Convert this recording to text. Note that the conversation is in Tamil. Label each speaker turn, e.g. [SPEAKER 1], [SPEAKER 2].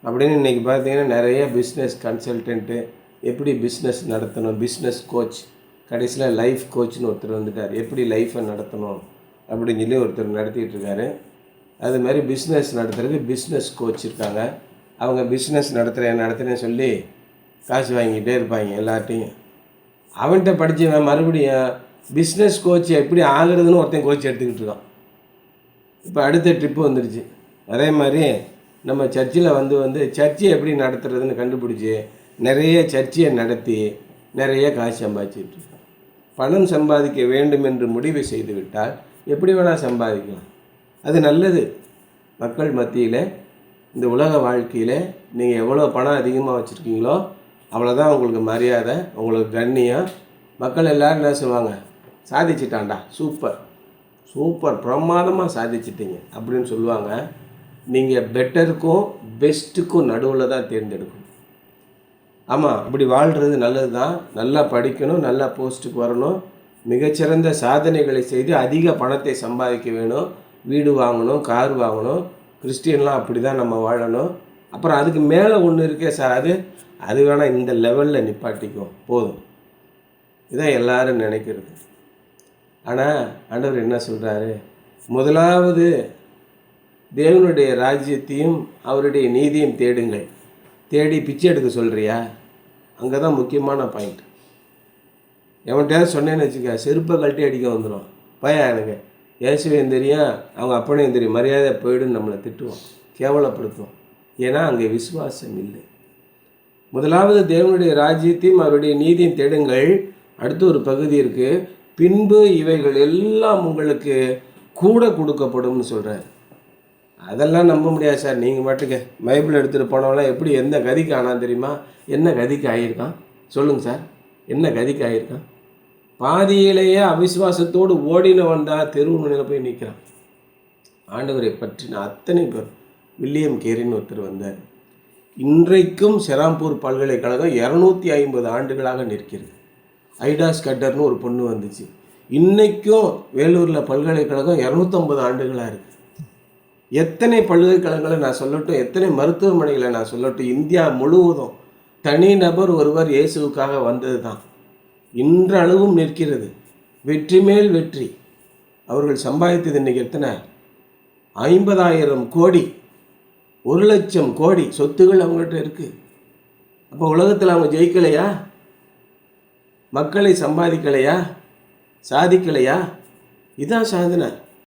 [SPEAKER 1] அப்படின்னு இன்றைக்கி பார்த்தீங்கன்னா நிறைய பிஸ்னஸ் கன்சல்டன்ட்டு, எப்படி பிஸ்னஸ் நடத்தணும், பிஸ்னஸ் கோச், கடைசியில் லைஃப் கோச்னு ஒருத்தர் வந்துட்டார். எப்படி லைஃப்பை நடத்தணும் அப்படின்னு சொல்லி ஒருத்தர் நடத்திட்டு இருக்காரு. அது மாதிரி பிஸ்னஸ் நடத்துறதுக்கு பிஸ்னஸ் கோச் இருக்காங்க. அவங்க பிஸ்னஸ் நடத்துகிறேன்னு சொல்லி காசு வாங்கிக்கிட்டே இருப்பாங்க எல்லார்ட்டையும். அவன்கிட்ட படித்தவன் மறுபடியும் பிஸ்னஸ் கோச் எப்படி ஆகுறதுன்னு ஒருத்தன் கோச் எடுத்துக்கிட்டு இருக்கான். இப்போ அடுத்த ட்ரிப்பு வந்துடுச்சு. அதே மாதிரி நம்ம சர்ச்சில் வந்து சர்ச்சை எப்படி நடத்துறதுன்னு கண்டுபிடிச்சி நிறைய சர்ச்சையை நடத்தி நிறைய காசு சம்பாதிச்சிட்டு இருக்கோம். பணம் சம்பாதிக்க வேண்டும் என்று முடிவு செய்து விட்டால் எப்படி வேணால் சம்பாதிக்கலாம். அது நல்லது. மக்கள் மத்தியில் இந்த உலக வாழ்க்கையில் நீங்கள் எவ்வளோ பணம் அதிகமாக வச்சுருக்கீங்களோ அவ்வளோதான் உங்களுக்கு மரியாதை, உங்களுக்கு கண்ணியம். மக்கள் எல்லோரும் என்ன சொல்லுவாங்க, சாதிச்சிட்டான்டா, சூப்பர் சூப்பர், பிரமாதமாக சாதிச்சிட்டிங்க அப்படின்னு சொல்லுவாங்க. நீங்கள் பெட்டருக்கும் பெஸ்ட்டுக்கும் நடுவில் தான் தேர்ந்தெடுக்கணும். ஆமாம், அப்படி வாழ்கிறது நல்லது தான். நல்லா படிக்கணும், நல்லா போஸ்ட்டுக்கு வரணும், மிகச்சிறந்த சாதனைகளை செய்து அதிக பணத்தை சம்பாதிக்க வேணும், வீடு வாங்கணும், கார் வாங்கணும். கிறிஸ்டியன்லாம் அப்படி தான் நம்ம வாழணும். அப்புறம் அதுக்கு மேலே ஒன்று இருக்கே சார், அது வேணால் இந்த லெவலில் நிப்பாட்டிக்கும் போதும். இதான் எல்லாரும் நினைக்கிறது. ஆனால் ஆண்டவர் என்ன சொல்கிறாரு, முதலாவது தேவனுடைய ராஜ்யத்தையும் அவருடைய நீதியும் தேடுங்கள். தேடி பிச்சை எடுக்க சொல்கிறியா? அங்கே தான் முக்கியமான பாயிண்ட். எவன்கிட்டயாவது சொன்னேன்னு வச்சுக்க, செருப்பை கழட்டி அடிக்க வந்துடும். பையன் எனக்கு இயேசுவையும் தெரியும், அவங்க அப்பனையும் தெரியும், மரியாதை போயிடுன்னு நம்மளை திட்டுவோம், கேவலப்படுத்துவோம். ஏன்னா அங்கே விசுவாசம் இல்லை. முதலாவது தேவனுடைய ராஜ்யத்தையும் அவருடைய நீதியும் தேடுங்கள். அடுத்து ஒரு பகுதி இருக்குது, பின்பு இவைகள் எல்லாம் உங்களுக்கு கூட கொடுக்கப்படும்னு சொல்கிறார். அதெல்லாம் நம்ப முடியாது சார். நீங்கள் மட்டுக்க பைபிள் எடுத்துகிட்டு போனவங்களாம் எப்படி எந்த கதிக்கு ஆனால் தெரியுமா? என்ன கதிக்கு ஆகியிருக்கான் சொல்லுங்கள் சார், என்ன கதிக்கு ஆகியிருக்கான்? பாதியிலேயே அவிசுவாசத்தோடு ஓடினவன் தான் தெருவு முனையில் போய் நிற்கிறான். ஆண்டவரை பற்றின அத்தனை பேர். வில்லியம் கேரின்னு ஒருத்தர் வந்தார். இன்றைக்கும் செராம்பூர் பல்கலைக்கழகம் 250 ஆண்டுகளாக நிற்கிறது. ஐடாஸ் கட்டர்னு ஒரு பொண்ணு வந்துச்சு. இன்றைக்கும் வேலூரில் பல்கலைக்கழகம் 250 ஆண்டுகளாக இருக்குது. எத்தனை பல்கலைக்கழகங்களை நான் சொல்லட்டும், எத்தனை மருத்துவமனைகளை நான் சொல்லட்டும், இந்தியா முழுவதும் தனிநபர் ஒருவர் இயேசுவுக்காக வந்தது தான் இன்றளவும் நிற்கிறது. வெற்றி மேல் வெற்றி. அவர்கள் சம்பாதித்தது இன்றைக்கி எத்தனை? 50,000 கோடி, 1,00,000 கோடி சொத்துகள் அவங்கள்ட்ட இருக்குது. அப்போ உலகத்தில் அவங்க ஜெயிக்கலையா? மக்களை சம்பாதிக்கலையா? சாதிக்கலையா? இதான் சாதனை.